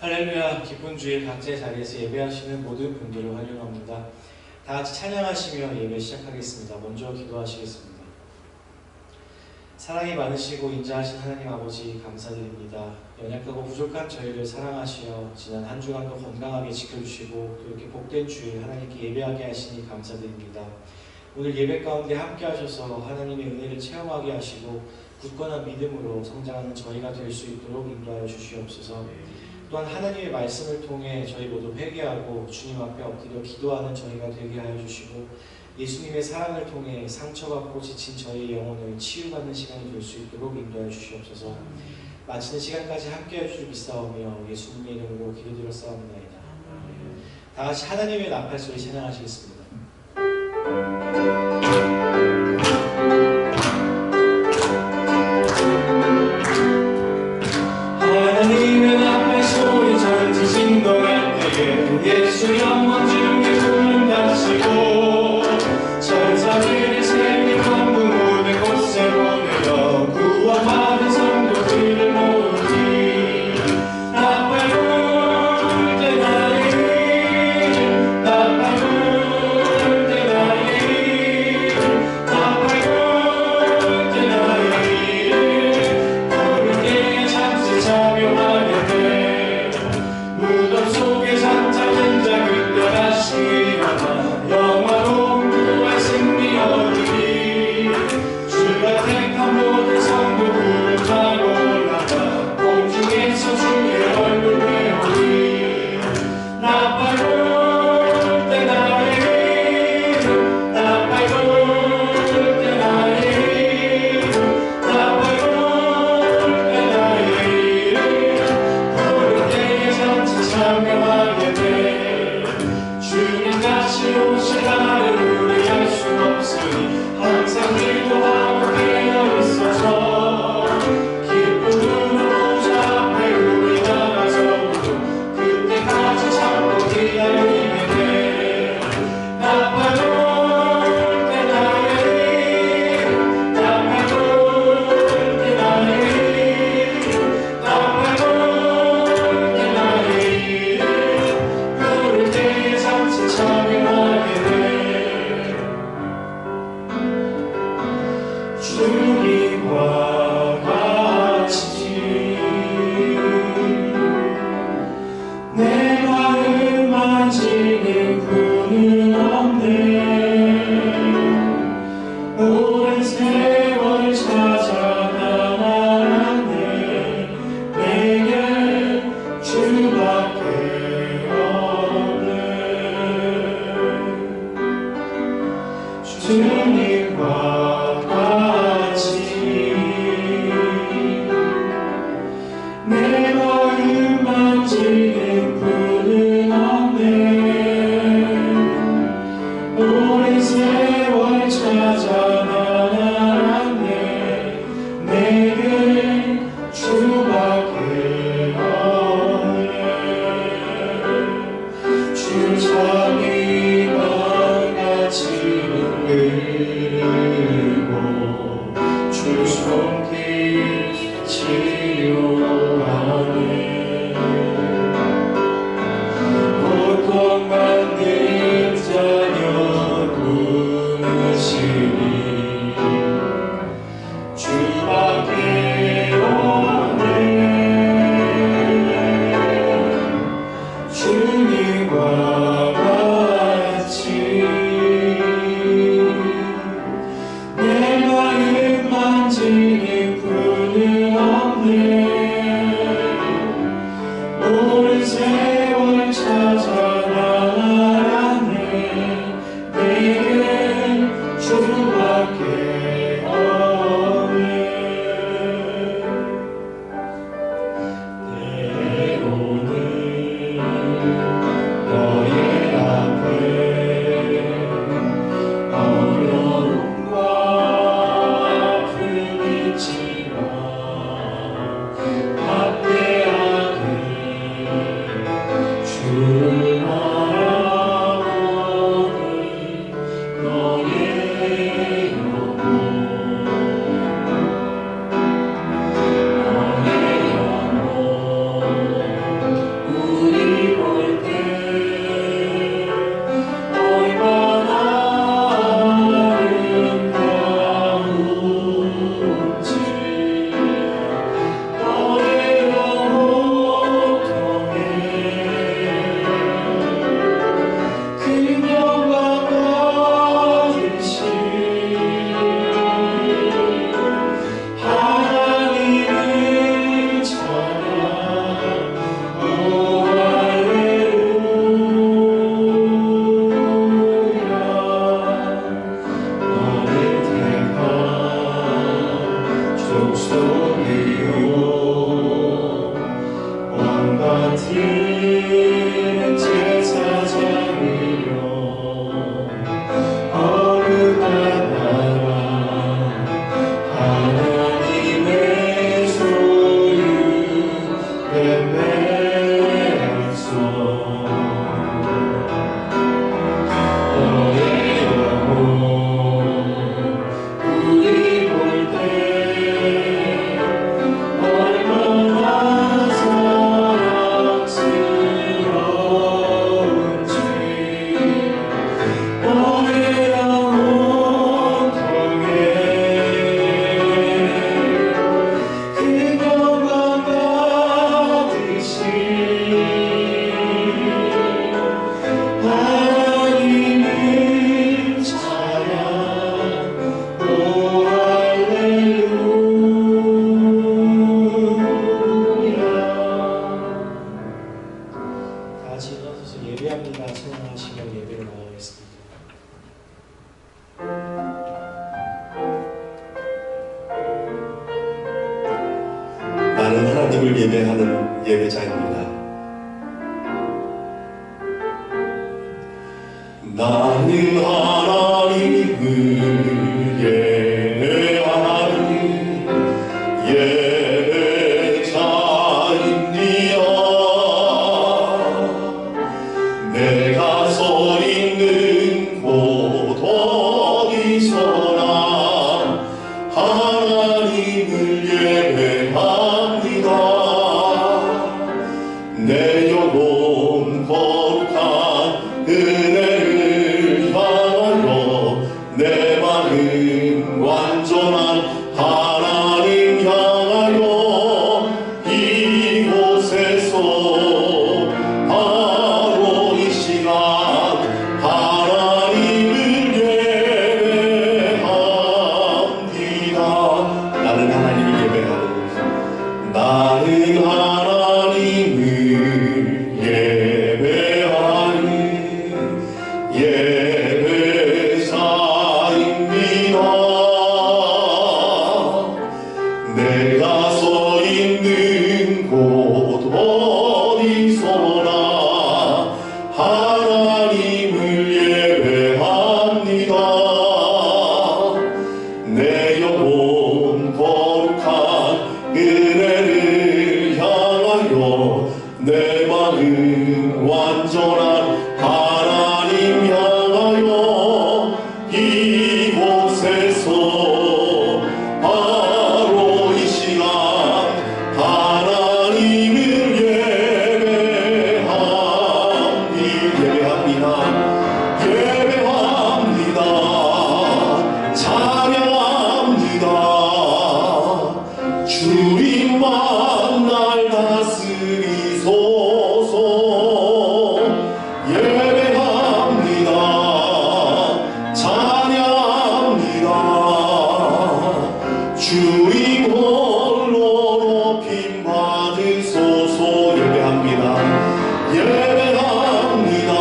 할렐루야. 기쁜 주일 각자의 자리에서 예배하시는 모든 분들을 환영합니다. 다 같이 찬양하시며 예배 시작하겠습니다. 먼저 기도하시겠습니다. 사랑이 많으시고 인자하신 하나님 아버지 감사드립니다. 연약하고 부족한 저희를 사랑하시어 지난 한 주간도 건강하게 지켜주시고 또 이렇게 복된 주일 하나님께 예배하게 하시니 감사드립니다. 오늘 예배 가운데 함께 하셔서 하나님의 은혜를 체험하게 하시고 굳건한 믿음으로 성장하는 저희가 될 수 있도록 인도하여 주시옵소서. 또한 하나님의 말씀을 통해 저희 모두 회개하고 주님 앞에 엎드려 기도하는 저희가 되게 하여 주시고 예수님의 사랑을 통해 상처받고 지친 저희의 영혼을 치유받는 시간이 될 수 있도록 인도하여 주시옵소서. 마치는 시간까지 함께 해주실 믿사오며 예수님의 이름으로 기도드렸사옵나이다. 다 같이 하나님의 나팔 소리 찬양하시겠습니다. 하나님의 나팔 소리 전지 진동할 때에 예수 영원 중에 구름 다치고 천사들이 세계 만국 모든 곳에 보내어 구원받은 성도들을 모으니 나팔 불 때 나의 나팔 불 때 나의 나팔 불 때 나의 부를 때에 잠시 자명하게 돼 무덤 속에 잠자는 자 그때 다시 일어나 영화로운 부활 승리 얻으리 주가 택한 모든 성도 구름 타고 올라가 공중에서 주의 얼굴 배우리 나팔 불 때 나의 나팔 불 때 나의 나팔 불 때 나의 부를 때에 잠시 참여하게 돼 주님 다시 오실 날을 우리 알 수 없으니 항상 기도하고 깨어 있어서 기쁜 눈으로 주 앞에 우리 나가서도 그때까지 참고 기다리게 돼 나팔 불 때 나의 나팔 불 때 나의 나팔 불 때 나의 부를 때에 잠시 참여하게 돼 주님과 같이 내 마음 만지는 분은 없네 오랜 세월 찾아 나아갔네 내게 주밖에 없네 주님과 같이 내 마음 만지는 분은 없네 오랜 세월 찾아 나아갔네 내게 주밖에 없네 주 자비만 가치는 그리고 주 손길 치료하네 나는 하나님을 예배하는 예배자입니다. 나는 하나님을 예배하는 예배자입니다. 내가 서 있는 곳 어디서나 하나님을 예배합니다. 내 영혼 거룩한 은혜를 향하여 내 마음 완전한 하나님 향하여 이곳에서 바로 이 시간 하나님을 예배합니다. 나는 하나님을 예배하는 나는 하나님을 예배하는 예배자입니다. 내가 서 있는 곳 어디서나 하나님을 예배합니다. 내 영혼 거룩한 은혜를 향하여 내 마음 완전한 하나님 향하여 이곳에서 바로 이 시간 하나님을 예배합니다. 찬양합니다. 주님만 날 다스리소서. 예배합니다. 찬양합니다. 주님 홀로 높임 받으소서. 예배합니다. 예배합니다.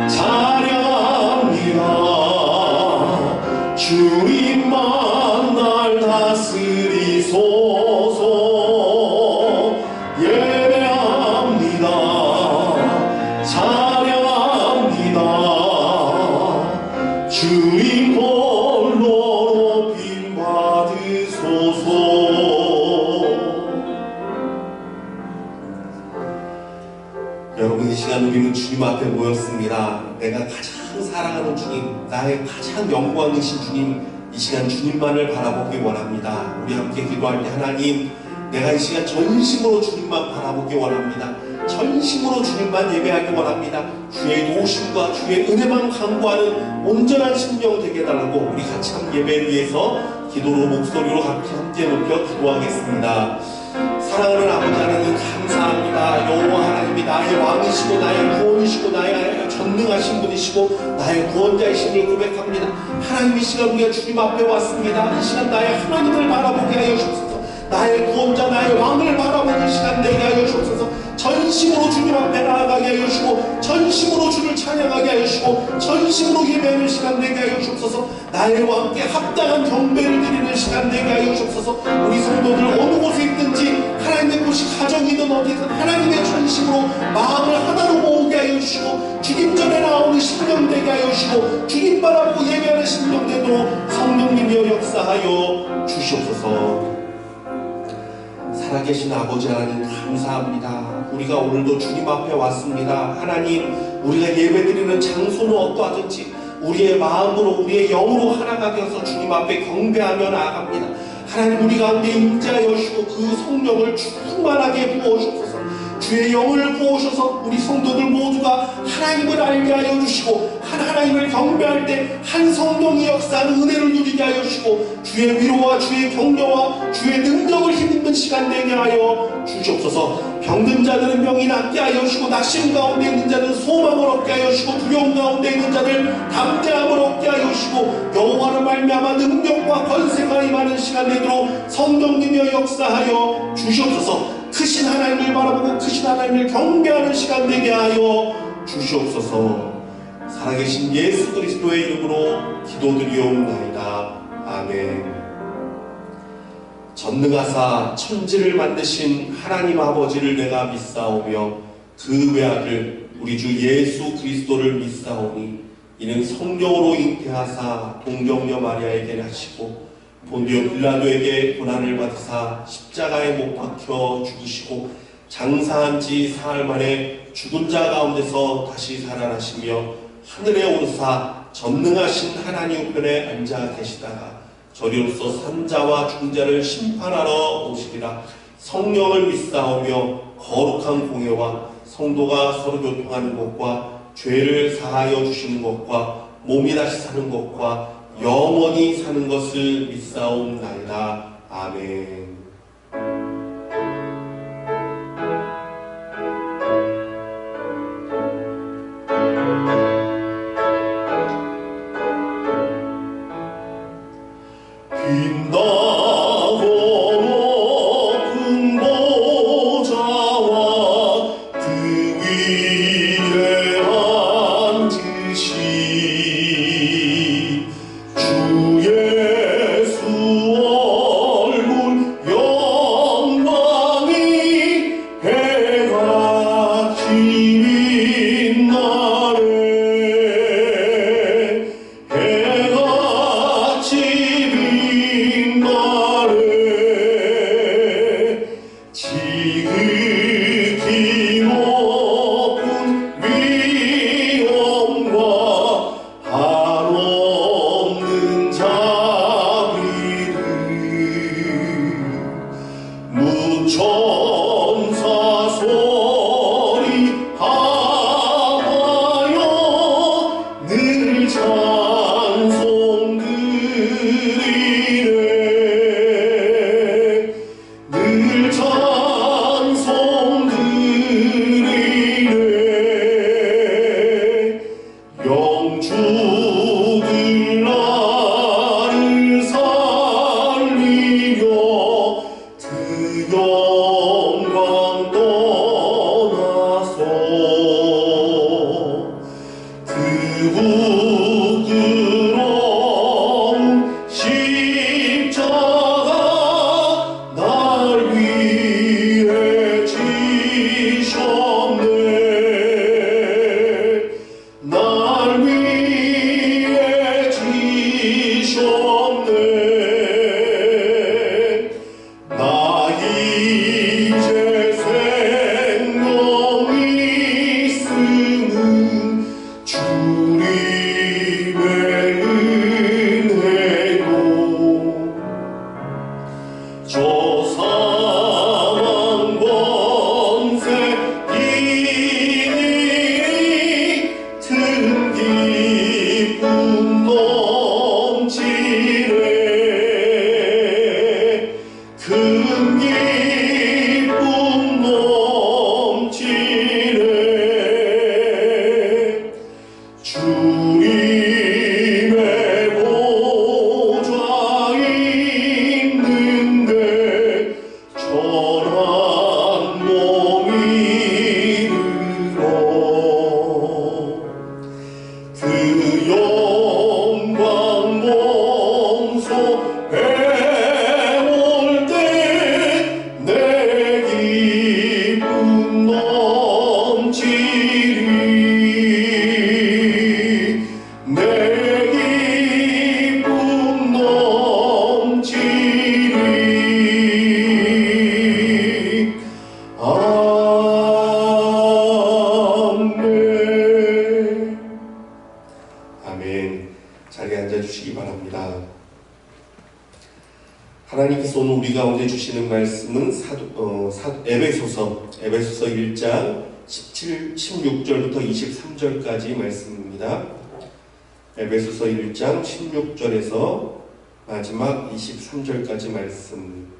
찬양합니다. 주님만 날 다스리소서. 예배합니다. 찬양합니다. 주님 홀로 높임 받으소서. 여러분, 이 시간 우리는 주님 앞에 모였습니다. 내가 가장 사랑하는 주님, 나의 가장 영광이신 주님, 이 시간 주님만을 바라보기 원합니다. 우리 함께 기도할 때 하나님, 내가 이 시간 전심으로 주님만 바라보기 원합니다. 전심으로 주님만 예배하기 원합니다. 주의 도우심과 주의 은혜만 강구하는 온전한 심령 되게 해달라고 우리 같이 함께 예배를 위해서 기도로 목소리로 함께 높여 기도하겠습니다. 사랑하는 아버지 하나님 감사합니다. 여호와 하나님이 나의 왕이시고 나의 구원이시고 나의 전능하신 분이시고 나의 구원자이심을 고백합니다. 하나님, 이 시간 우리가 주님 앞에 왔습니다. 이 시간 나의 하나님을 바라보게 하여 주옵소서. 나의 구원자 나의 왕을 바라보는 시간 되게 하여 주옵소서. 전심으로 주님 앞에 나아가게 하여 주시고 전심으로 주를 찬양하게 하여 주시고 전심으로 예배하는 시간 되게 하여 주옵소서. 나의 왕께 합당한 경배를 드리는 시간 되게 하여 주옵소서. 우리 성도들 어느 곳에 있든지 하나님의 곳이 가정이든 어디든 하나님의 영으로 마음을 하나로 모으게 하여 주시고 주님 전에 나오는 심령 되게 하여 주시고 주님 바라보고 예배하는 심령 되도록 성령님이여 역사하여 주시옵소서. 살아계신 아버지 하나님 감사합니다. 우리가 오늘도 주님 앞에 왔습니다. 하나님, 우리가 예배드리는 장소는 어떠하든지 우리의 마음으로 우리의 영으로 하나가 되어서 주님 앞에 경배하며 나아갑니다. 하나님, 우리 가운데 임재하여 주시고 그 성령을 충만하게 부어주옵소서. 주의 영을 부어주셔서 우리 성도들 모두가 하나님을 알게 하여 주시고 하나님을 경배할 때 한 성령이 역사하는 은혜를 누리게 하여 주시고 주의 위로와 주의 격려와 주의 능력을 힘입는 시간 되게 하여 주시옵소서. 병든 자들은 병이 낫게 하여 주시고 낙심 가운데 있는 자들은 소망을 얻게 하여 주시고 두려움 가운데 있는 자들 담대함을 얻게 하여 주시고 여호와를 말미암아 능력과 권세가 임하는 시간 되도록 성령님이여 역사하여 주시옵소서. 크신 하나님을 바라보고 크신 하나님을 경배하는 시간 되게 하여 주시옵소서. 살아계신 예수 그리스도의 이름으로 기도드리옵나이다. 아멘. 전능하사 천지를 만드신 하나님 아버지를 내가 믿사오며 그 외아들 우리 주 예수 그리스도를 믿사오니 이는 성령으로 잉태하사 동정녀 마리아에게 나시고 본디오 빌라도에게 고난을 받으사 십자가에 못 박혀 죽으시고 장사한 지 사흘 만에 죽은 자 가운데서 다시 살아나시며 하늘에 오르사 전능하신 하나님 우편에 앉아 계시다가 저리로서 산자와 중자를 심판하러 오시리라. 성령을 믿사오며 거룩한 공예와 성도가 서로 교통하는 것과 죄를 사하여 주시는 것과 몸이 다시 사는 것과 영원히 사는 것을 믿사옵나이다. 아멘. 빛나고 높은 보좌와 그 위에 앉으신 주 예수 얼굴 영광이 해같이 빛나네. 해같이 지극히 높은 위엄과 한없는 자비를 무천사 소리 하하여 늘 찬송 드리네. 늘 찬송 드리네. 영주들 나를 살리며 그 영광 떠나서 그 부끄러운 십자가 날 위해 지셨네. 날 위해 지셨네. 나 이제 생명이 있으는 주님의 은혜로 저 사망 권세 이니 든 기쁨 넘치네. 큰 기쁨 넘치네. 주님의 보좌 있는데 전한 몸이 하나님께서 오늘 우리 가운데 주시는 말씀은 에베소서 1장 16절부터 23절까지 말씀입니다. 에베소서 1장 16절에서 마지막 23절까지 말씀.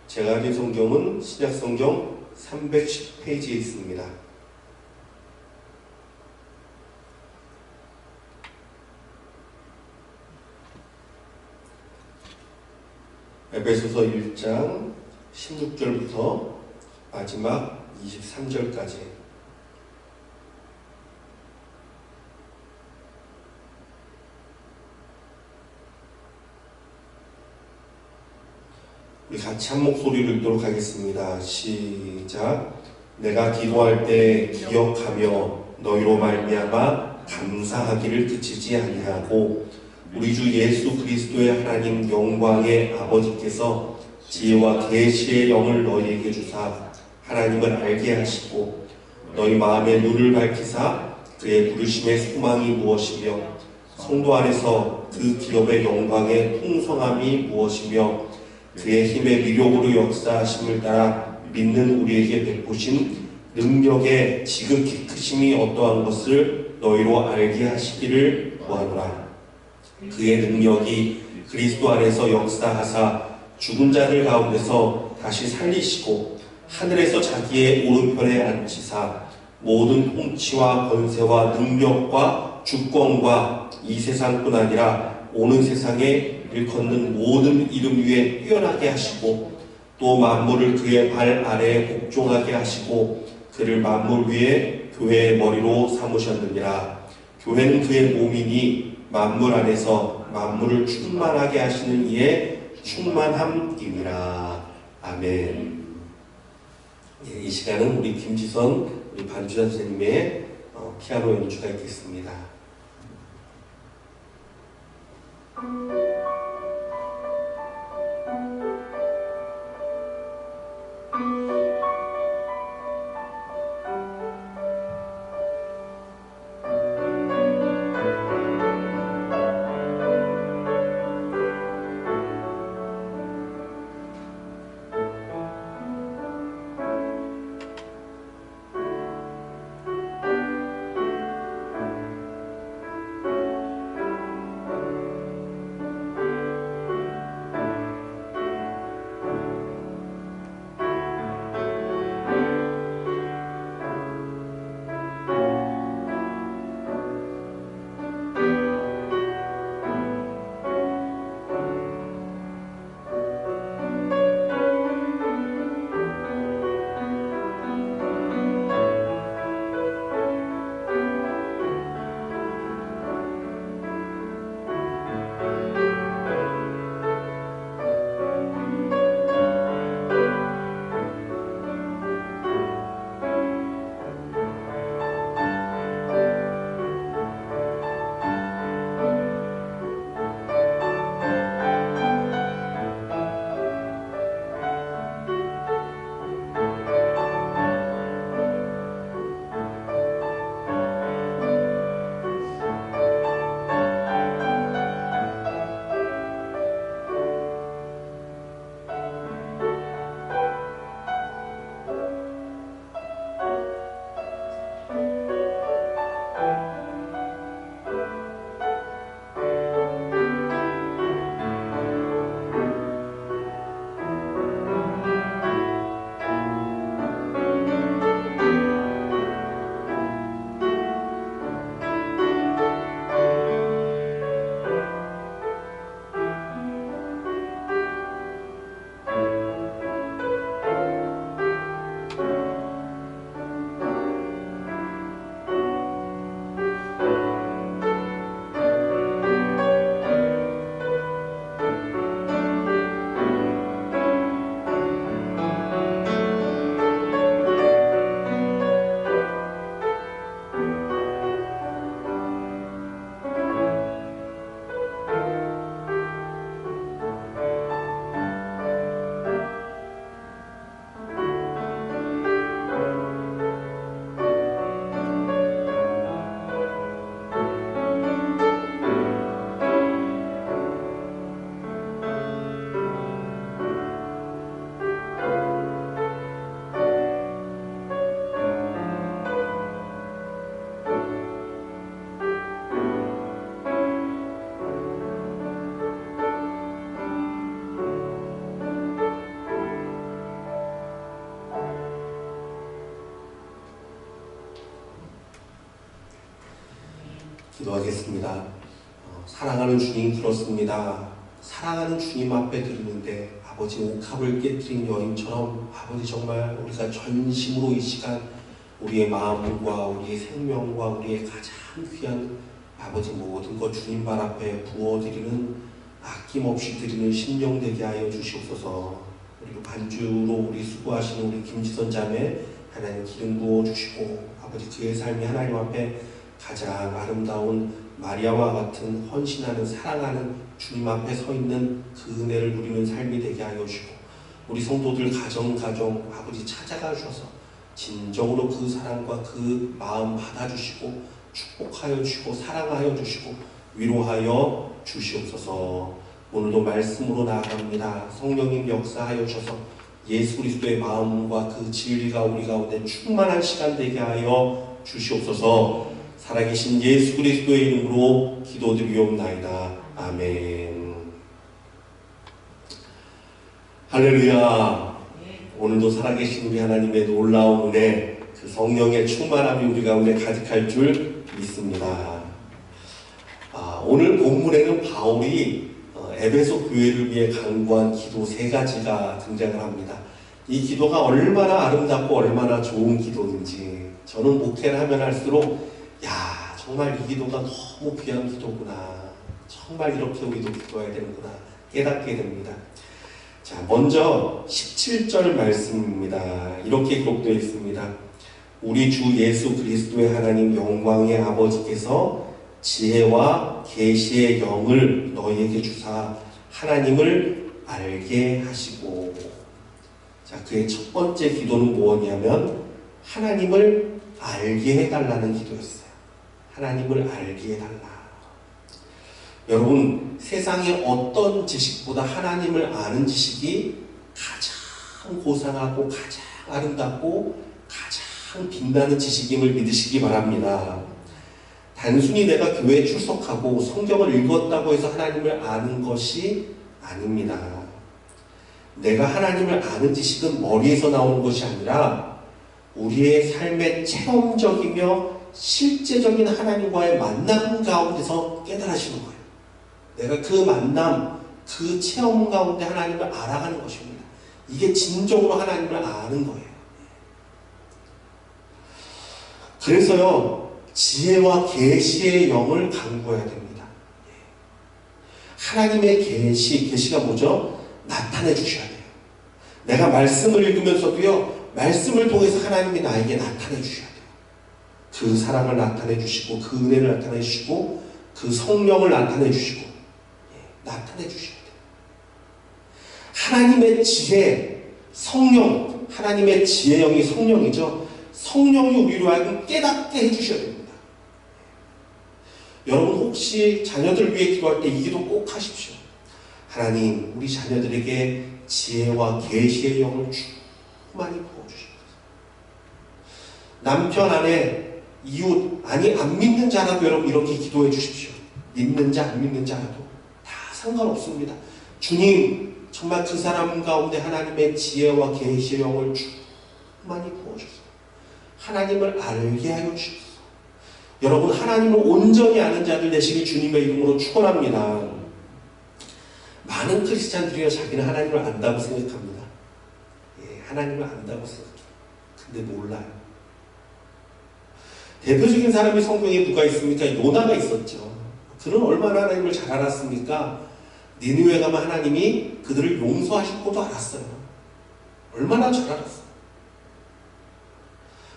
제가 가진 성경은 신약성경 310페이지에 있습니다. 에베소서 1장 16절부터 마지막 23절까지. 우리 같이 한 목소리로 읽도록 하겠습니다. 시작. 내가 기도할 때 기억하며 너희로 말미암아 감사하기를 그치지 아니하고 우리 주 예수 그리스도의 하나님 영광의 아버지께서 지혜와 계시의 영을 너희에게 주사 하나님을 알게 하시고 너희 마음의 눈을 밝히사 그의 부르심의 소망이 무엇이며 성도 안에서 그 기업의 영광의 풍성함이 무엇이며 그의 힘의 미력으로 역사하심을 따라 믿는 우리에게 베푸신 능력의 지극히 크심이 어떠한 것을 너희로 알게 하시기를 구하노라. 그의 능력이 그리스도 안에서 역사하사 죽은 자들 가운데서 다시 살리시고 하늘에서 자기의 오른편에 앉히사 모든 통치와 권세와 능력과 주권과 이 세상뿐 아니라 오는 세상에 일컫는 모든 이름 위에 뛰어나게 하시고 또 만물을 그의 발 아래에 복종하게 하시고 그를 만물 위에 교회의 머리로 삼으셨느니라. 교회는 그의 몸이니 만물 안에서 만물을 충만하게 하시는 이의 충만함이니라. 아멘. 이 시간은 우리 김지선 우리 반주자 선생님의 피아노 연주가 있겠습니다. 기도하겠습니다. 사랑하는 주님 들었습니다. 사랑하는 주님 앞에 드리는데 아버지 옥합을 깨뜨린 여인처럼 아버지 정말 우리가 전심으로 이 시간 우리의 마음과 우리의 생명과 우리의 가장 귀한 아버지 모든 것 주님 발 앞에 부어드리는 아낌없이 드리는 심령 되게 하여 주시옵소서. 그리고 반주로 우리 수고하시는 우리 김지선 자매 하나님 기름 부어 주시고 아버지 그의 삶이 하나님 앞에 가장 아름다운 마리아와 같은 헌신하는 사랑하는 주님 앞에 서 있는 그 은혜를 누리는 삶이 되게 하여 주시고 우리 성도들 가정 아버지 찾아가 주셔서 진정으로 그 사랑과 그 마음 받아주시고 축복하여 주시고 사랑하여 주시고 위로하여 주시옵소서. 오늘도 말씀으로 나아갑니다. 성령님 역사하여 주셔서 예수 그리스도의 마음과 그 진리가 우리 가운데 충만한 시간 되게 하여 주시옵소서. 살아계신 예수 그리스도의 이름으로 기도드리옵나이다. 아멘. 할렐루야. 오늘도 살아계신 우리 하나님의 놀라운 은혜, 그 성령의 충만함이 우리 가운데 가득할 줄 믿습니다. 오늘 본문에는 바울이 에베소 교회를 위해 간구한 기도 3가지가 등장을 합니다. 이 기도가 얼마나 아름답고 얼마나 좋은 기도인지 저는 목회를 하면 할수록 야 정말 이 기도가 너무 귀한 기도구나, 정말 이렇게 우리도 기도해야 되는구나 깨닫게 됩니다. 자, 먼저 17절 말씀입니다. 이렇게 기록되어 있습니다. 우리 주 예수 그리스도의 하나님 영광의 아버지께서 지혜와 계시의 영을 너희에게 주사 하나님을 알게 하시고. 자, 그의 첫 번째 기도는 무엇이냐면 하나님을 알게 해달라는 기도였어요. 하나님을 알게 해달라. 여러분, 세상의 어떤 지식보다 하나님을 아는 지식이 가장 고상하고 가장 아름답고 가장 빛나는 지식임을 믿으시기 바랍니다. 단순히 내가 교회에 출석하고 성경을 읽었다고 해서 하나님을 아는 것이 아닙니다. 내가 하나님을 아는 지식은 머리에서 나오는 것이 아니라 우리의 삶의 체험적이며 실제적인 하나님과의 만남 가운데서 깨달으시는 거예요. 내가 그 만남, 그 체험 가운데 하나님을 알아가는 것입니다. 이게 진정으로 하나님을 아는 거예요. 그래서요, 지혜와 계시의 영을 간구해야 됩니다. 하나님의 계시가 뭐죠? 나타내 주셔야 돼요. 내가 말씀을 읽으면서도요, 말씀을 통해서 하나님이 나에게 나타내 주셔야 돼요. 그 사랑을 나타내 주시고, 그 은혜를 나타내 주시고, 그 성령을 나타내 주시고, 나타내 주셔야 돼요. 하나님의 지혜, 성령, 하나님의 지혜 영이 성령이죠. 성령이 우리로 하여금 깨닫게 해주셔야 됩니다. 여러분 혹시 자녀들 위해 기도할 때 이 기도 꼭 하십시오. 하나님, 우리 자녀들에게 지혜와 계시의 영을 많이 부어주십시오. 남편, 아내, 이웃, 아니 안 믿는 자라도 여러분 이렇게 기도해 주십시오. 믿는 자, 안 믿는 자라도 다 상관없습니다. 주님, 정말 그 사람 가운데 하나님의 지혜와 계시의 영을 많이 부어주세요. 하나님을 알게 하여 주옵소서. 여러분, 하나님을 온전히 아는 자들 되시길 주님의 이름으로 축원합니다. 많은 크리스찬들이요, 자기는 하나님을 안다고 생각합니다. 하나님을 안다고 생각해요. 근데 몰라요. 대표적인 사람이 성경에 누가 있습니까? 요나가 있었죠. 그는 얼마나 하나님을 잘 알았습니까? 니느웨 가면 하나님이 그들을 용서하실 것도 알았어요. 얼마나 잘 알았어요.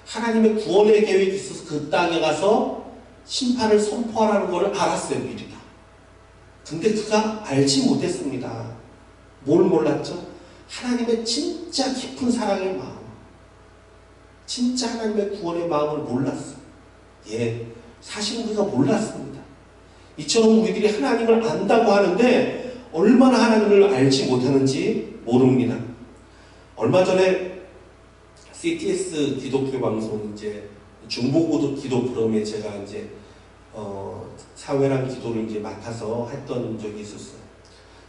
하나님의 구원의 계획이 있어서 그 땅에 가서 심판을 선포하라는 것을 알았어요, 미리 다. 근데 그가 알지 못했습니다. 뭘 몰랐죠? 하나님의 진짜 깊은 사랑의 마음, 진짜 하나님의 구원의 마음을 몰랐어요. 사실은 그가 몰랐습니다. 이처럼 우리들이 하나님을 안다고 하는데 얼마나 하나님을 알지 못하는지 모릅니다. 얼마 전에 CTS 기독교 방송 중보고도 기도 프로그램에 제가 사회랑 기도를 맡아서 했던 적이 있었어요.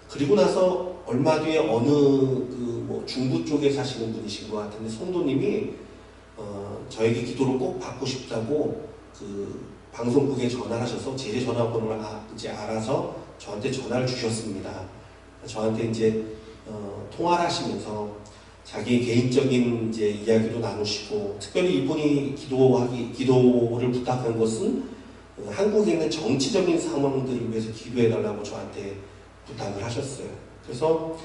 그리고 나서 얼마 뒤에 어느 중부 쪽에 사시는 분이신 것 같은데 성도님이 저에게 기도를 꼭 받고 싶다고 방송국에 전화하셔서 제 전화번호를 이제 알아서 저한테 전화를 주셨습니다. 저한테 이제 통화를 하시면서 자기 개인적인 이제 이야기도 나누시고, 특별히 이분이 기도를 부탁한 것은 한국에 있는 정치적인 상황들을 위해서 기도해달라고 저한테 부탁을 하셨어요. 그래서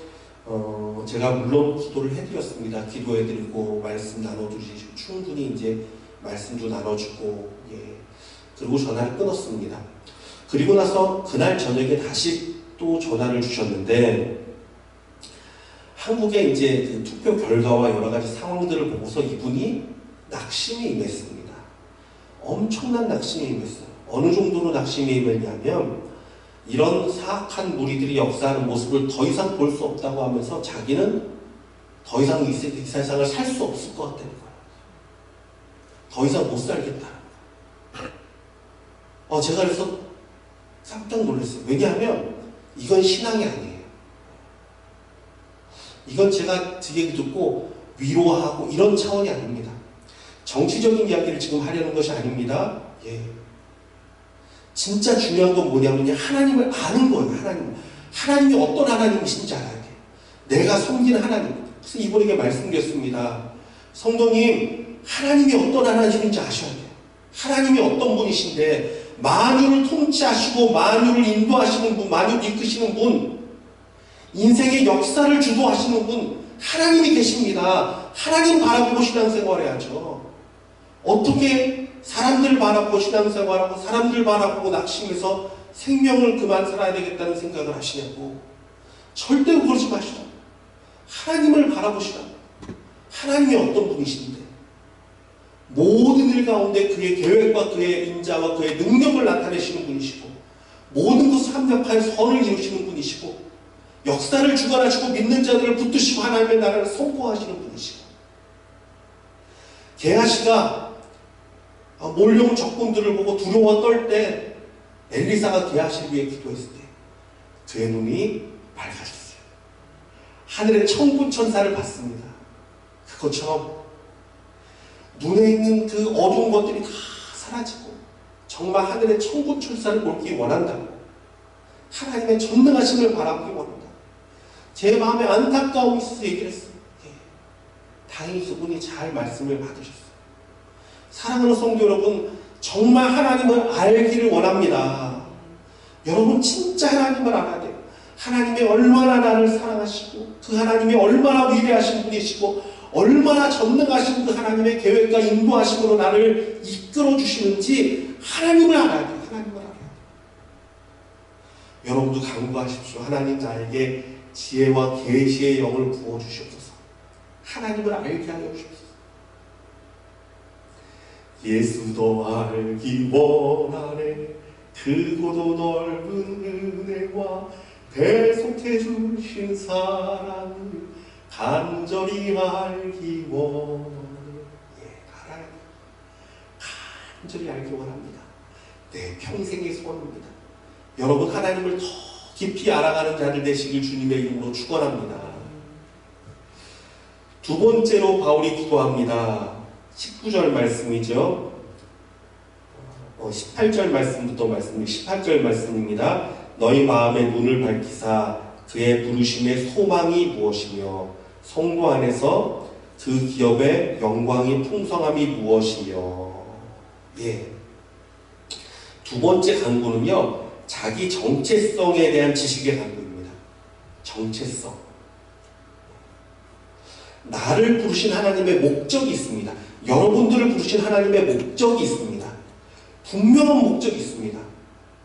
제가 물론 기도를 해드렸습니다. 기도해드리고 말씀 나눠주시고 충분히 이제 말씀도 나눠주고, 예. 그리고 전화를 끊었습니다. 그리고 나서 그날 저녁에 다시 또 전화를 주셨는데, 한국의 이제 그 투표 결과와 여러 가지 상황들을 보고서 이분이 낙심이 임했습니다. 엄청난 낙심이 임했어요. 어느 정도로 낙심이 임했냐면, 이런 사악한 무리들이 역사하는 모습을 더 이상 볼 수 없다고 하면서 자기는 더 이상 이 세상을 살 수 없을 것 같다는 거예요. 더 이상 못 살겠다는 거예요. 제가 그래서 깜짝 놀랐어요. 왜냐하면 이건 신앙이 아니에요. 이건 제가 얘기 듣고 위로하고 이런 차원이 아닙니다. 정치적인 이야기를 지금 하려는 것이 아닙니다. 예. 진짜 중요한 건 뭐냐면요, 하나님을 아는 거예요. 하나님이 어떤 하나님이신지 알아야 돼요. 내가 섬기는 하나님. 그래서 이분에게 말씀드렸습니다. 성도님, 하나님이 어떤 하나님인지 아셔야 돼요. 하나님이 어떤 분이신데, 만유를 통치하시고 만유를 인도하시는 분, 만유를 이끄시는 분, 인생의 역사를 주도하시는 분, 하나님이 계십니다. 하나님 바라보고 신앙생활 해야죠. 어떻게 사람들 바라보고 신앙생활하고 사람들 바라보고 낙심해서 생명을 그만 살아야 되겠다는 생각을 하시냐고. 절대 그러지 마시라. 하나님을 바라보시라. 하나님이 어떤 분이신데 모든 일 가운데 그의 계획과 그의 인자와 그의 능력을 나타내시는 분이시고, 모든 것을 합력하여 선을 이루시는 분이시고, 역사를 주관하시고 믿는 자들을 붙드시고 하나님의 나라를 선포하시는 분이시고, 게하시가 몰려온 적군들을 보고 두려워 떨 때 엘리사가 게하시를 위해 기도했을 때 그의 눈이 밝아졌어요. 하늘의 천군천사를 봤습니다. 그것처럼 눈에 있는 그 어두운 것들이 다 사라지고 정말 하늘의 천군천사를 보기 원한다고, 하나님의 전능하심을 바라보기 원한다. 제 마음에 안타까움이 있어서 얘기를 했어요. 예. 다행히 그분이 잘 말씀을 받으셨어요. 사랑하는 성도 여러분, 정말 하나님을 알기를 원합니다. 여러분 진짜 하나님을 알아야 돼요. 하나님이 얼마나 나를 사랑하시고, 그 하나님이 얼마나 위대하신 분이시고, 얼마나 전능하신 그 하나님의 계획과 인도하심으로 나를 이끌어 주시는지 하나님을 알아야 돼요. 하나님을 알아야 돼요. 여러분도 간구하십시오. 하나님 나에게 지혜와 계시의 영을 부어주시옵소서. 하나님을 알게 하여 주옵소서. 예수도 알기 원하네. 크고도 넓은 은혜와 대속해 주신 사랑을 간절히 알기 원하네. 알아야 돼요. 간절히 알기 원합니다. 내 평생의 소원입니다. 여러분 하나님을 더 깊이 알아가는 자들 되시길 주님의 이름으로 축원합니다. 두 번째로 바울이 기도합니다. 19절 말씀이죠. 18절 말씀부터 말씀드립니다. 18절 말씀입니다. 너희 마음의 눈을 밝히사 그의 부르심의 소망이 무엇이며 성도 안에서 그 기업의 영광이 풍성함이 무엇이며. 예. 두 번째 간구는요, 자기 정체성에 대한 지식의 간구입니다. 정체성. 나를 부르신 하나님의 목적이 있습니다. 여러분들을 부르신 하나님의 목적이 있습니다. 분명한 목적이 있습니다.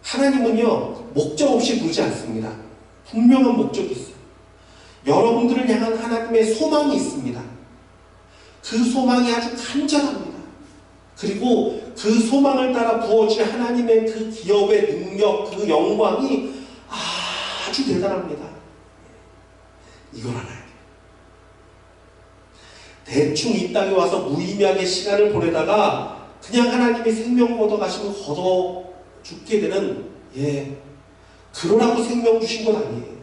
하나님은요, 목적 없이 부르지 않습니다. 분명한 목적이 있어요. 여러분들을 향한 하나님의 소망이 있습니다. 그 소망이 아주 간절합니다. 그리고 그 소망을 따라 부어질 하나님의 그 기업의 능력, 그 영광이 아주 대단합니다. 이걸 알아야 돼요. 대충 이 땅에 와서 무의미하게 시간을 보내다가 그냥 하나님의 생명 걷어 가시면 걷어 죽게 되는, 그러라고 생명 주신 건 아니에요.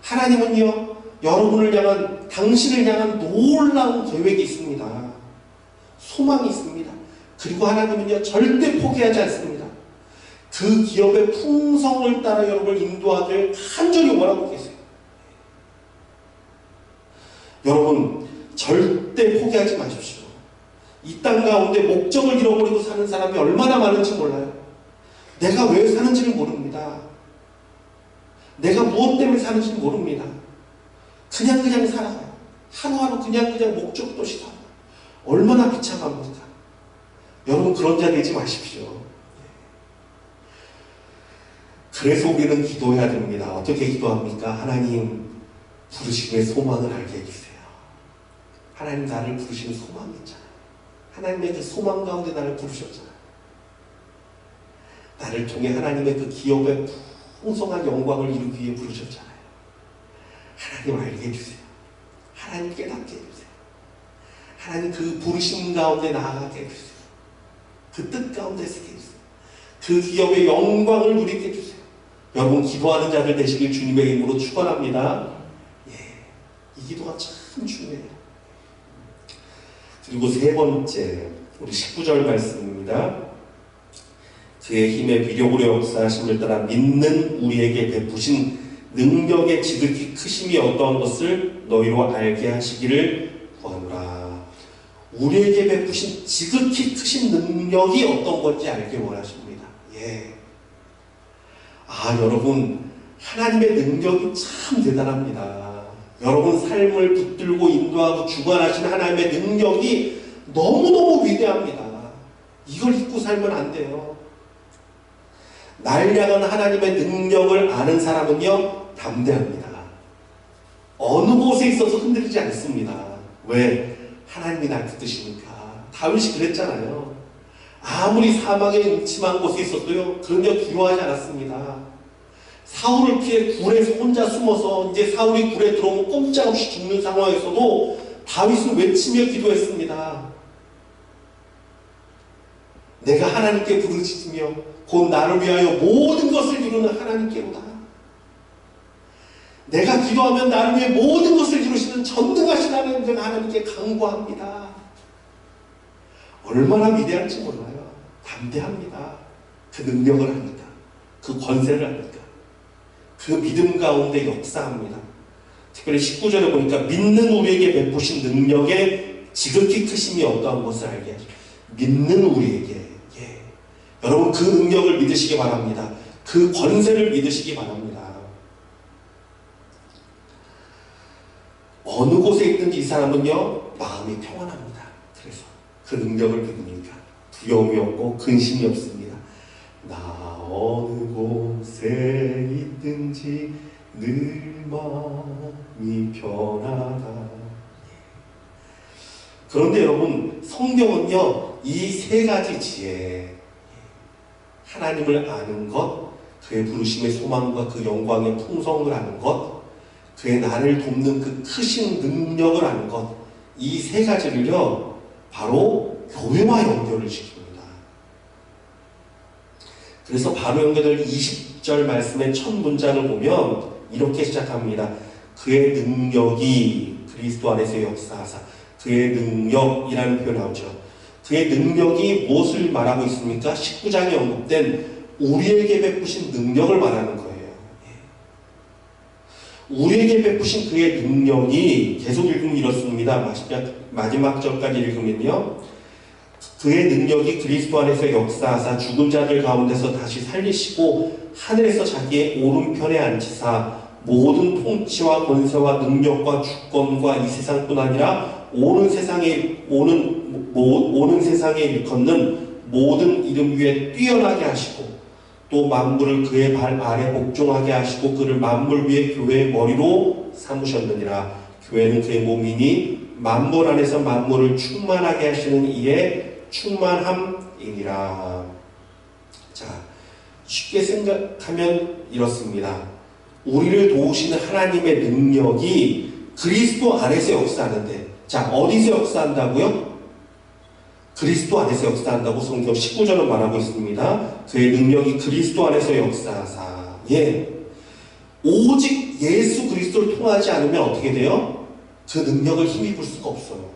하나님은요, 여러분을 향한, 당신을 향한 놀라운 계획이 있습니다. 소망이 있습니다. 그리고 하나님은요 절대 포기하지 않습니다. 그 기업의 풍성을 따라 여러분을 인도하길 간절히 원하고 계세요. 여러분 절대 포기하지 마십시오. 이 땅 가운데 목적을 잃어버리고 사는 사람이 얼마나 많은지 몰라요. 내가 왜 사는지를 모릅니다. 내가 무엇 때문에 사는지 모릅니다. 그냥 살아가요. 하루하루 그냥 목적도 없이 살아요. 얼마나 비참합니까? 여러분 그런 자 되지 마십시오. 그래서 우리는 기도해야 됩니다. 어떻게 기도합니까? 하나님 부르심의 소망을 알게 해주세요. 하나님 나를 부르시는 소망이 있잖아요. 하나님의 그 소망 가운데 나를 부르셨잖아요. 나를 통해 하나님의 그 기업의 풍성한 영광을 이루기 위해 부르셨잖아요. 하나님 알게 해주세요. 하나님 깨닫게 해주세요. 하나님 그 부르심 가운데 나아가게 해주세요. 그 뜻 가운데 서게 해주세요. 그 기업의 영광을 누리게 해주세요. 여러분 기도하는 자들 되시길 주님의 이름으로 축원합니다. 이 기도가 참 중요해요. 그리고 세 번째 우리 19절 말씀입니다. 그의 힘의 위력으로 역사하심을 따라 믿는 우리에게 베푸신 능력의 지극히 크심이 어떠한 것을 너희로 알게 하시기를 구하노라. 우리에게 베푸신 지극히 크신 능력이 어떤 건지 알게 원하십니다. 여러분 하나님의 능력이 참 대단합니다. 여러분 삶을 붙들고 인도하고 주관하시는 하나님의 능력이 너무너무 위대합니다. 이걸 잊고 살면 안 돼요. 날 향한 하나님의 능력을 아는 사람은요 담대합니다. 어느 곳에 있어서 흔들리지 않습니다. 왜? 하나님이 날 붙드시니까. 다윗이 그랬잖아요. 아무리 사막의 음침한 곳에 있어도요 그런데 두려워하지 않았습니다. 사울을 피해 굴에서 혼자 숨어서 이제 사울이 굴에 들어오면 꼼짝없이 죽는 상황에서도 다윗은 외치며 기도했습니다. 내가 하나님께 부르짖으며 곧 나를 위하여 모든 것을 이루는 하나님께로다. 내가 기도하면 나를 위해 모든 것을 이루시는 전능하신 하나님께 간구합니다. 얼마나 위대한지 몰라요. 담대합니다. 그 능력을 하니까, 그 권세를 하니까, 그 믿음 가운데 역사합니다. 특별히 19절에 보니까 믿는 우리에게 베푸신 능력의 지극히 크심이 어떠한 것을 알게 하죠. 믿는 우리에게. 여러분 그 능력을 믿으시기 바랍니다. 그 권세를 믿으시기 바랍니다. 어느 곳에 있든지 이 사람은요 마음이 평안합니다. 그래서 그 능력을 믿으니까 두려움이 없고 근심이 없습니다. 나 어느 곳에 있든지 늘 마음이 편하다. 그런데 여러분 성경은요 이 세 가지 지혜, 하나님을 아는 것, 그의 부르심의 소망과 그 영광의 풍성을 아는 것, 그의 나를 돕는 그 크신 능력을 아는 것, 이 세 가지를요 바로 교회와 연결을 시킵니다. 그래서 바로 연결될 20절 말씀의 첫 문장을 보면 이렇게 시작합니다. 그의 능력이 그리스도 안에서 역사하사. 그의 능력이라는 표현 나오죠. 그의 능력이 무엇을 말하고 있습니까? 19장에 언급된 우리에게 베푸신 능력을 말하는 거예요. 우리에게 베푸신 그의 능력이 계속 읽으면 이렇습니다. 마지막 절까지 읽으면요. 그의 능력이 그리스도 안에서 역사하사 죽은 자들 가운데서 다시 살리시고 하늘에서 자기의 오른편에 앉히사 모든 통치와 권세와 능력과 주권과 이 세상뿐 아니라 오는 세상에 일컫는 모든 이름 위에 뛰어나게 하시고 또 만물을 그의 발 아래 복종하게 하시고 그를 만물 위에 교회의 머리로 삼으셨느니라. 교회는 그의 몸이니 만물 안에서 만물을 충만하게 하시는 이의 충만함이니라. 자, 쉽게 생각하면 이렇습니다. 우리를 도우시는 하나님의 능력이 그리스도 안에서 역사하는데, 자, 어디서 역사한다고요? 그리스도 안에서 역사한다고 성경 19절은 말하고 있습니다. 그의 능력이 그리스도 안에서 역사하사. 오직 예수 그리스도를 통하지 않으면 어떻게 돼요? 그 능력을 힘입을 수가 없어요.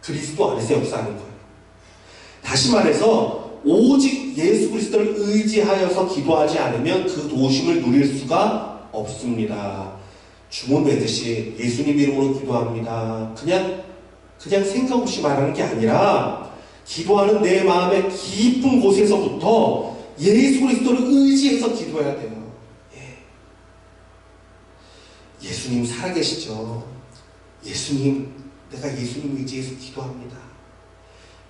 그리스도 안에서 역사하는 거예요. 다시 말해서 오직 예수 그리스도를 의지하여서 기도하지 않으면 그 도우심을 누릴 수가 없습니다. 주문 외듯이 예수님 이름으로 기도합니다. 그냥 생각 없이 말하는 게 아니라 기도하는 내 마음의 깊은 곳에서부터 예수 그리스도를 의지해서 기도해야 돼요. 예수님 살아계시죠? 예수님, 내가 예수님 의지해서 기도합니다.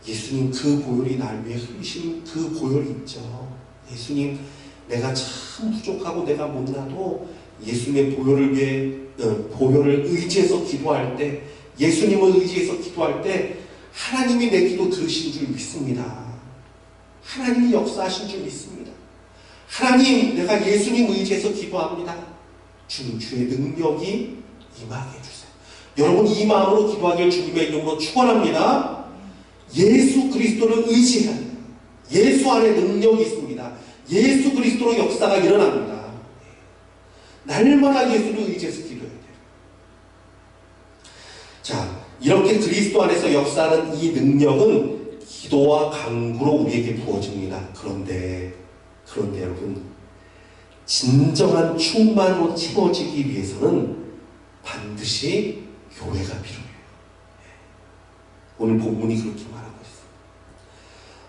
예수님 그 보혈이 날 위해 흘리신 그 보혈이 있죠. 예수님, 내가 참 부족하고 내가 못나도 예수님의 보혈을 의지해서 기도할 때, 예수님을 의지해서 기도할 때 하나님이 내 기도 들으신 줄 믿습니다. 하나님이 역사하신 줄 믿습니다. 하나님, 내가 예수님 의지해서 기도합니다. 주님, 주의 능력이 임하게 해주세요. 여러분, 이 마음으로 기도하길 주님의 이름으로 축원합니다. 예수 그리스도를 의지해야 돼요. 예수 안에 능력이 있습니다. 예수 그리스도로 역사가 일어납니다. 날마다 예수를 의지해서 기도해야 돼요. 자, 이렇게 그리스도 안에서 역사하는 이 능력은 기도와 간구로 우리에게 부어집니다. 그런데 여러분, 진정한 충만으로 채워지기 위해서는 반드시 교회가 필요해요. 오늘 본문이 그렇게 말하고 있어요.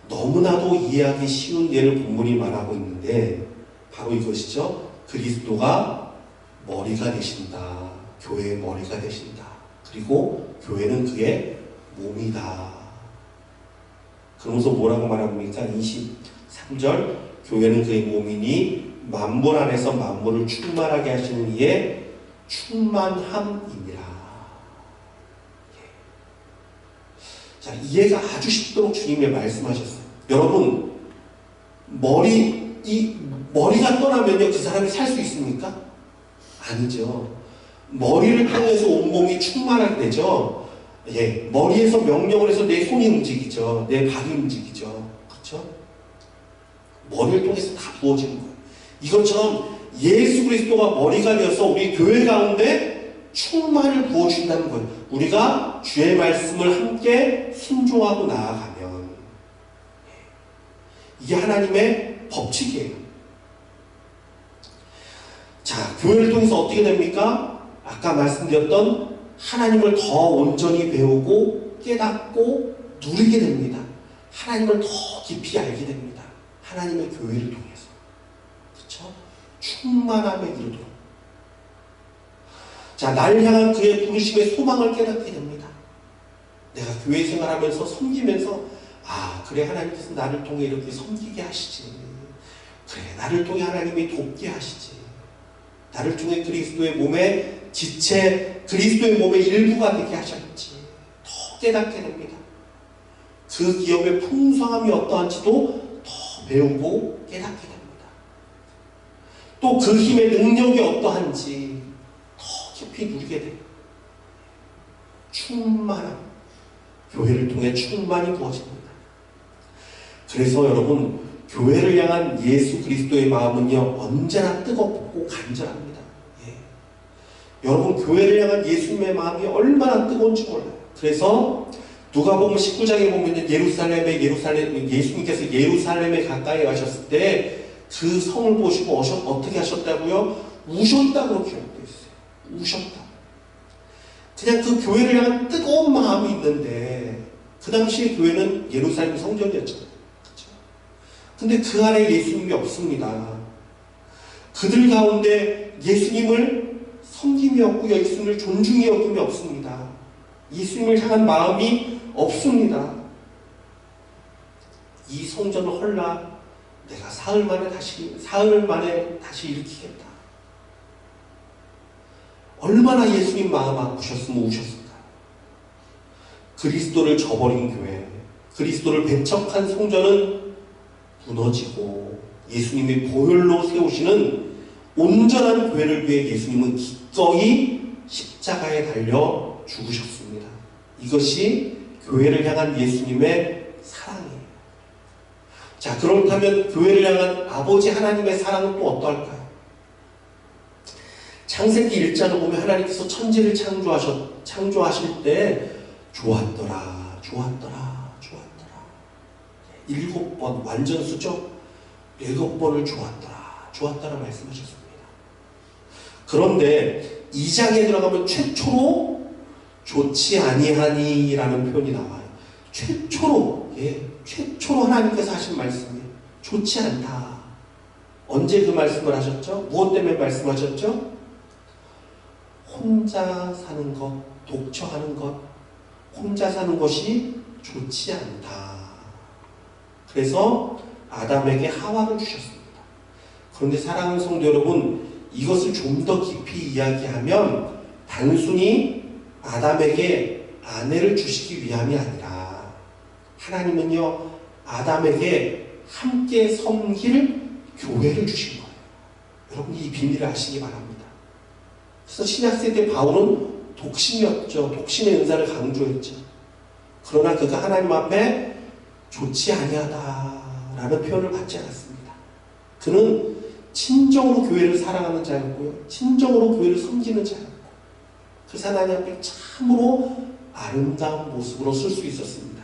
너무나도 이해하기 쉬운 예를 본문이 말하고 있는데 바로 이것이죠. 그리스도가 머리가 되신다. 교회의 머리가 되신다. 그리고 교회는 그의 몸이다. 그러면서 뭐라고 말합니까? 23절, 교회는 그의 몸이니 만물 안에서 만물을 충만하게 하시는 이의 충만함이니라. 자, 이해가 아주 쉽도록 주님이 말씀하셨어요. 여러분, 머리가 떠나면요, 그 사람이 살 수 있습니까? 아니죠. 머리를 통해서 온몸이 충만하게 되죠. 머리에서 명령을 해서 내 손이 움직이죠. 내 발이 움직이죠. 그렇죠? 머리를 통해서 다 부어지는 거예요. 이것처럼 예수 그리스도가 머리가 되어서 우리 교회 가운데 충만을 부어준다는 거예요. 우리가 주의 말씀을 함께 순종하고 나아가면 이게 하나님의 법칙이에요. 자, 교회를 통해서 어떻게 됩니까? 아까 말씀드렸던 하나님을 더 온전히 배우고 깨닫고 누리게 됩니다. 하나님을 더 깊이 알게 됩니다. 하나님의 교회를 통해서. 그렇죠? 충만함에 이르도록. 자, 나를 향한 그의 부르심의 소망을 깨닫게 됩니다. 내가 교회 생활하면서 섬기면서 그래, 하나님께서 나를 통해 이렇게 섬기게 하시지. 그래, 나를 통해 하나님이 돕게 하시지. 나를 통해 그리스도의 몸에 지체, 그리스도의 몸의 일부가 되게 하셨지. 더 깨닫게 됩니다. 그 기업의 풍성함이 어떠한지도 더 배우고 깨닫게 됩니다. 또 그 힘의 능력이 어떠한지 더 깊이 누리게 돼요. 충만함, 교회를 통해 충만히 부어집니다. 그래서 여러분, 교회를 향한 예수 그리스도의 마음은요, 언제나 뜨겁고 간절합니다. 여러분, 교회를 향한 예수님의 마음이 얼마나 뜨거운지 몰라요. 그래서 누가복음 19장에 보면 예수님께서 예루살렘에 가까이 가셨을 때 그 성을 보시고 어떻게 하셨다고요? 우셨다고 기록되어 있어요. 우셨다. 그냥 그 교회를 향한 뜨거운 마음이 있는데 그 당시에 교회는 예루살렘 성전이었죠. 그렇죠? 근데 그 안에 예수님이 없습니다. 그들 가운데 예수님을 섬김이 없고 예수님을 존중이 여김이 없습니다. 예수님을 향한 마음이 없습니다. 이 성전을 헐라 내가 사흘 만에 다시 일으키겠다. 얼마나 예수님 마음 아프셨으면 우셨을까. 그리스도를 저버린 교회, 그리스도를 배척한 성전은 무너지고 예수님이 보혈로 세우시는 온전한 교회를 위해 예수님은 기꺼이 십자가에 달려 죽으셨습니다. 이것이 교회를 향한 예수님의 사랑이에요. 자, 그렇다면 교회를 향한 아버지 하나님의 사랑은 또 어떠할까요? 창세기 1장을 보면 하나님께서 천지를 창조하실 때 좋았더라. 7번 완전수죠. 7번을 주었더라 말씀하셨습니다. 그런데 2장에 들어가면 최초로 좋지 아니하니라는 표현이 나와요. 최초로 하나님께서 하신 말씀이에요. 좋지 않다. 언제 그 말씀을 하셨죠? 무엇 때문에 말씀하셨죠? 혼자 사는 것, 독처하는 것, 혼자 사는 것이 좋지 않다. 그래서 아담에게 하와를 주셨습니다. 그런데 사랑하는 성도 여러분, 이것을 좀 더 깊이 이야기하면 단순히 아담에게 아내를 주시기 위함이 아니라 하나님은요, 아담에게 함께 섬길 교회를 주신 거예요. 여러분, 이 비밀을 아시기 바랍니다. 그래서 신약시대 바울은 독신이었죠. 독신의 은사를 강조했죠. 그러나 그가 하나님 앞에 좋지 아니하다라는 표현을 받지 않았습니다. 그는 진정으로 교회를 사랑하는 자였고요. 진정으로 교회를 섬기는 자였고, 그래서 하나님 앞에 참으로 아름다운 모습으로 쓸 수 있었습니다.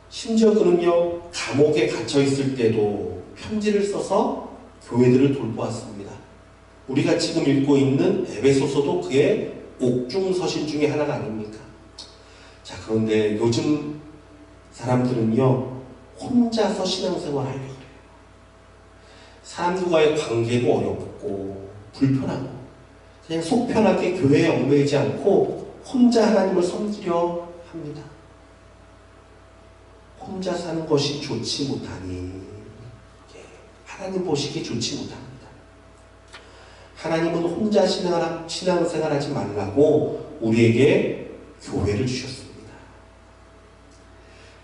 심지어 그는요, 감옥에 갇혀 있을 때도 편지를 써서 교회들을 돌보았습니다. 우리가 지금 읽고 있는 에베소서도 그의 옥중서신 중에 하나가 아닙니까? 자, 그런데 요즘 사람들은요, 혼자서 신앙생활 하려고 그래요. 사람들과의 관계도 어렵고 불편하고 그냥 속 편하게 교회에 얽매이지 않고 혼자 하나님을 섬기려 합니다. 혼자 사는 것이 좋지 못하니 하나님 보시기 좋지 못합니다. 하나님은 혼자 신앙생활하지 말라고 우리에게 교회를 주셨습니다.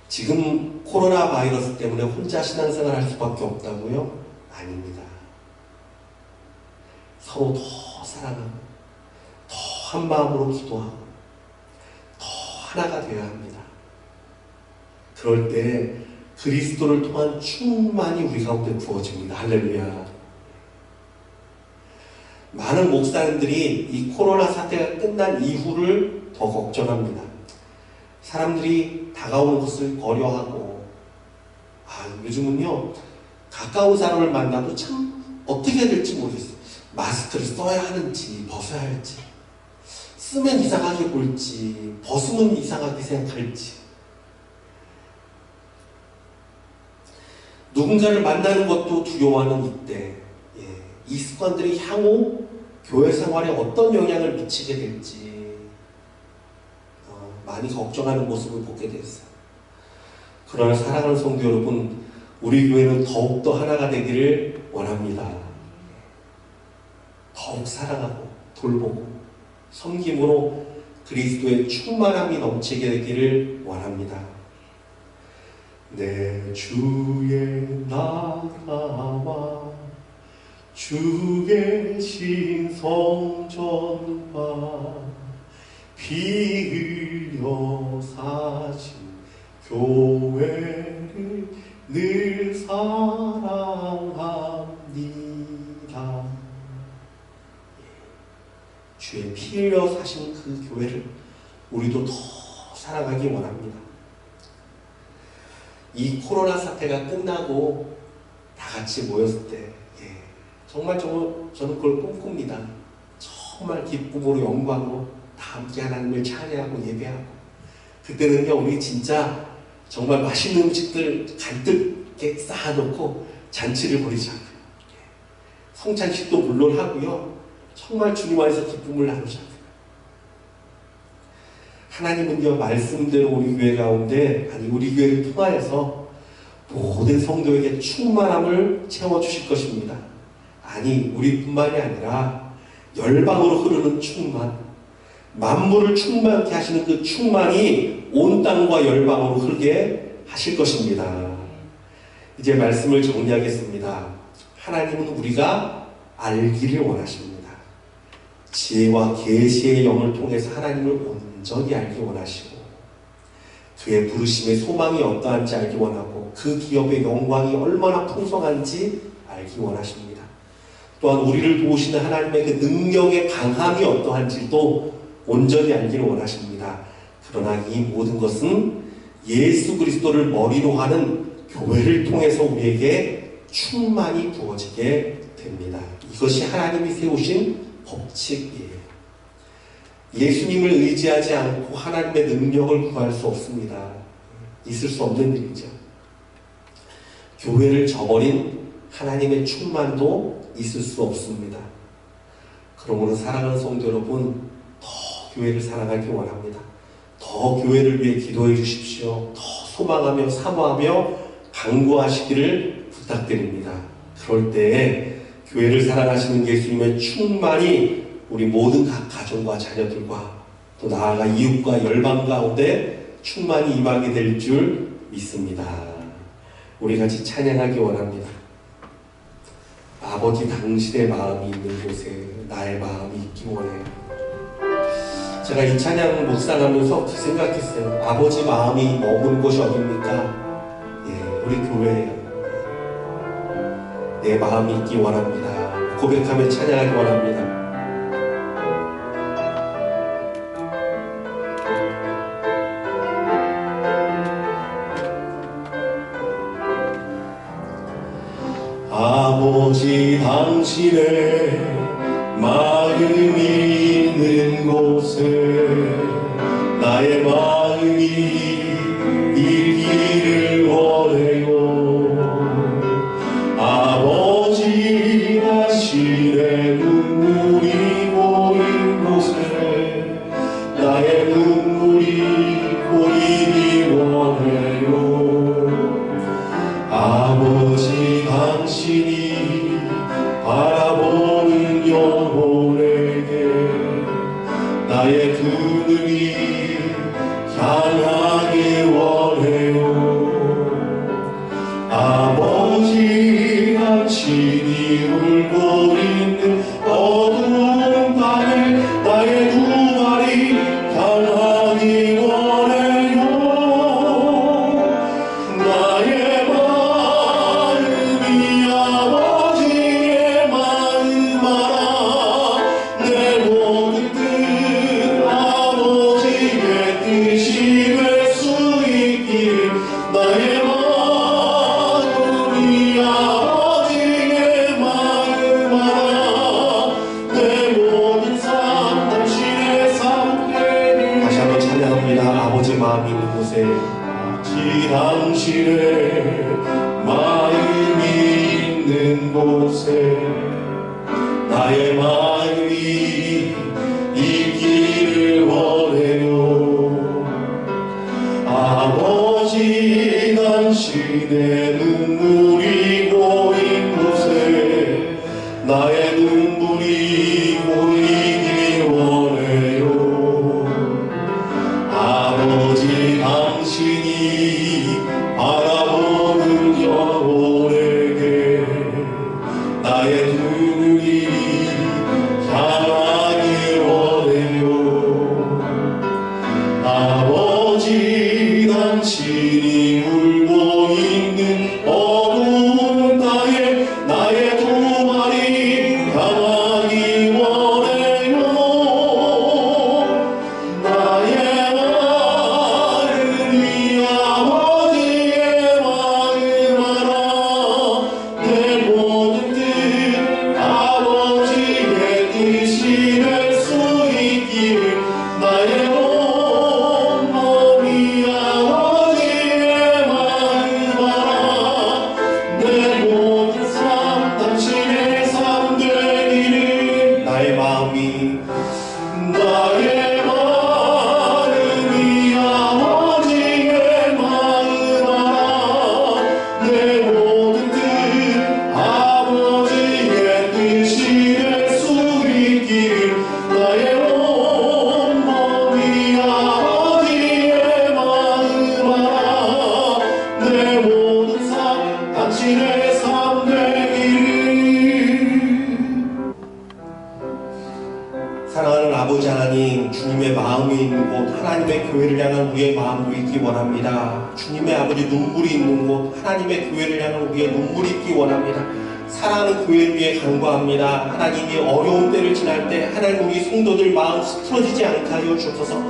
지금 코로나 바이러스 때문에 혼자 신앙생활할 수밖에 없다고요? 아닙니다. 서로 더 사랑하고 더 한마음으로 기도하고 더 하나가 되어야 합니다. 그럴 때 그리스도를 통한 충만이 우리 가운데 부어집니다. 할렐루야. 많은 목사님들이 이 코로나 사태가 끝난 이후를 더 걱정합니다. 사람들이 다가오는 것을 거려하고, 요즘은요, 가까운 사람을 만나도 참 어떻게 해야 될지 모르겠어요. 마스크를 써야 하는지 벗어야 할지, 쓰면 이상하게 볼지 벗으면 이상하게 생각할지, 누군가를 만나는 것도 두려워하는 이때, 이 습관들이 향후 교회 생활에 어떤 영향을 미치게 될지 많이 걱정하는 모습을 보게 됐어요. 그러나 사랑하는 성도 여러분, 우리 교회는 더욱더 하나가 되기를 원합니다. 더욱 사랑하고 돌보고 섬김으로 그리스도의 충만함이 넘치게 되기를 원합니다. 내 주의 나라와 주 계신 성전과 피 흘려 사신 교회를 늘 사랑합니다. 주의 피 흘려 사신 그 교회를 우리도 더 사랑하기 원합니다. 이 코로나 사태가 끝나고 다 같이 모였을 때 정말 저는 그걸 꿈꿉니다. 정말 기쁨으로 영광으로 다 함께 하나님을 찬양하고 예배하고, 그때는요 우리 진짜 정말 맛있는 음식들 잔뜩 이렇게 쌓아놓고 잔치를 벌이자고요. 성찬식도 물론 하고요, 정말 주님 안에서 기쁨을 나누자고요. 하나님은요 말씀대로 우리 교회 가운데, 우리 교회를 통하여서 모든 성도에게 충만함을 채워주실 것입니다. 우리뿐만이 아니라 열방으로 흐르는 충만, 만물을 충만케 하시는 그 충만이 온 땅과 열방으로 흐르게 하실 것입니다. 이제 말씀을 정리하겠습니다. 하나님은 우리가 알기를 원하십니다. 지혜와 계시의 영을 통해서 하나님을 온전히 알기 원하시고, 그의 부르심의 소망이 어떠한지 알기 원하고, 그 기업의 영광이 얼마나 풍성한지 알기 원하십니다. 또한 우리를 도우시는 하나님의 그 능력의 강함이 어떠한지도 온전히 알기를 원하십니다. 그러나 이 모든 것은 예수 그리스도를 머리로 하는 교회를 통해서 우리에게 충만이 부어지게 됩니다. 이것이 하나님이 세우신 법칙이에요. 예수님을 의지하지 않고 하나님의 능력을 구할 수 없습니다. 있을 수 없는 일이죠. 교회를 저버린 하나님의 충만도 있을 수 없습니다. 그러므로 사랑하는 성도 여러분, 더 교회를 사랑하기 원합니다. 더 교회를 위해 기도해 주십시오. 더 소망하며 사모하며 강구하시기를 부탁드립니다. 그럴 때에 교회를 사랑하시는 예수님의 충만이 우리 모든 각 가정과 자녀들과 또 나아가 이웃과 열방 가운데 충만히 임하게 될 줄 믿습니다. 우리 같이 찬양하기 원합니다. 아버지 당신의 마음이 있는 곳에 나의 마음이 있기 원해요. 제가 이 찬양 묵상하면서 생각했어요. 아버지 마음이 머무는 곳이 어딥니까? 예, 우리 교회예요. 내 마음이 있기 원합니다. 고백하며 찬양하기 원합니다. 아버지 당신의 마음이 있는 곳에 나의 마음이 있기를 원해요. 아버지 당신의 눈물이 보인 곳에 나의 눈물이 보이기 원해요. 아버지 당신이 바라보는 영혼에게 나의 두 눈이 향하기 원해요. 아버지 당신이 울고 있는 어두운 밤에 나의 두 발이 향하기 원해요. 나의 마음이 아버지의 마음 알아. 내 모든 뜻 아버지의 뜻이 될 수 있기를. 나의 마음이 아버지의 마음 알아. 내 모든 삶 당신의 삶 되길. 다시 한번 찬양합니다. 아버지 마음이 있는 곳에 당신의 마음이 있는 곳에 나의 마음이 있기를 원해요. 아버지 당신의 눈물이 보인 곳에 나의 눈물이 보이길 원해요. 아버지 당신이 바라보는 영혼에게 나의 두 눈이 향하길 원해요. 아버지 당신이 울고 있는 어두운 땅에 나의 두 발이 향하기 원해요. 나의 마음이 아버지의 마음 알아. 내 모든 뜻 아버지의 뜻이 될 수 있기를. 나의 온 몸이 아버지의 마음 알아. 내 모든 삶 당신의 삶 되기를. 나의 마음이 아버지의 마음 알아. 내 모든 뜻 아버지의 뜻이 될 수 있기를. 나의 온 몸이 아버지의 마음 알아. 내 모든 삶 당신의 삶 되기를. 사랑하는 아버지 하나님, 주님의 마음이 있는 곳 하나님의 교회를 향한 우리의 마음도 있기 원합니다. 주님의 아버지 눈물이 있는 곳 하나님의 교회를 향한 우리의 눈물이 있기 원합니다. 사랑하는 교회를 위해 간구합니다. 하나님이 어려운 때를 지날 때 하나님 우리 성도들 마음 틀어지지 않게 하여 주옵소서.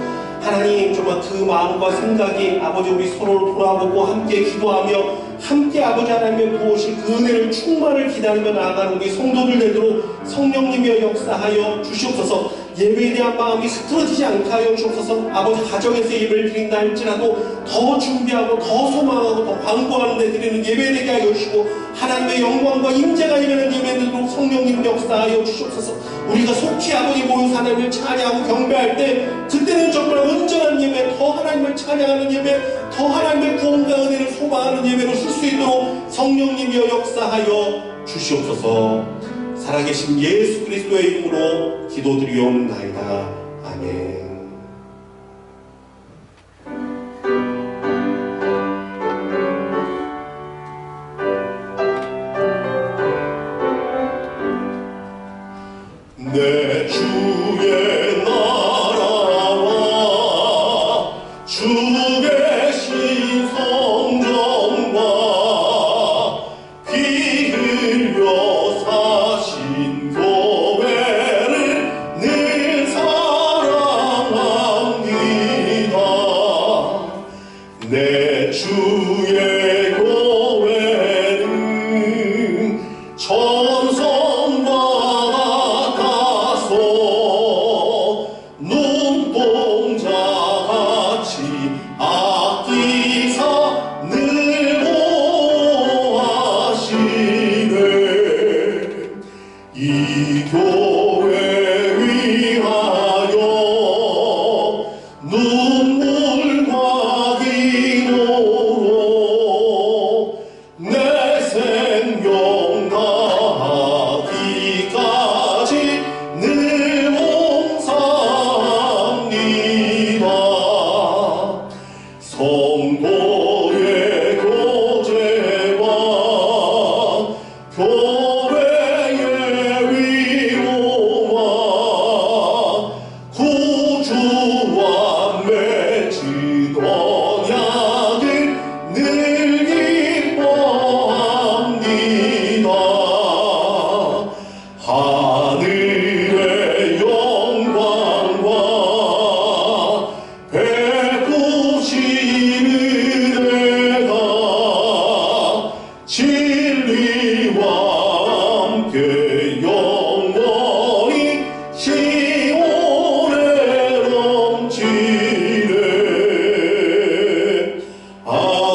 하나님 정말 그 마음과 생각이 아버지 우리 서로를 돌아보고 함께 기도하며 함께 아버지 하나님의 부으실 그 은혜를 충만을 기다리며 나아가는 우리 성도들 되도록 성령님이여 역사하여 주시옵소서. 예배에 대한 마음이 흐트러지지 않게 하여 주옵소서. 아버지 가정에서 예배를 드린다 할지라도 더 준비하고 더 소망하고 더 광고하는 데 드리는 예배 되게 하여 주시고 하나님의 영광과 임재가 임하는 예배 되도록 성령님 역사하여 주시옵소서. 우리가 속히 아버지 모여서 하나님을 찬양하고 경배할 때 그때는 정말 온전한 예배, 더 하나님을 찬양하는 예배, 더 하나님의 구원과 은혜를 소망하는 예배로 쓸 수 있도록 성령님이여 역사하여 주시옵소서. 살아계신 예수 그리스도의 이름으로 기도드리옵나이다. 아멘. 내 주의 나라와 주 계신 성전과 피 흘려 사신 교회를 늘 사랑합니다. 내 주의 교회는 천성과 같아서 눈동자같이 아끼사 늘 보호하시네. 이 교회 위하여 눈물과 기도로 내 생명 다하기까지 늘 봉사합니다. 성도의 교제와 교회의 위로와 구주와 맺은 언약을 늘 기뻐합니다. 하늘의 영광과 베푸시는 은혜가 진리와 함께 영원히 시온에 넘치네. 아멘.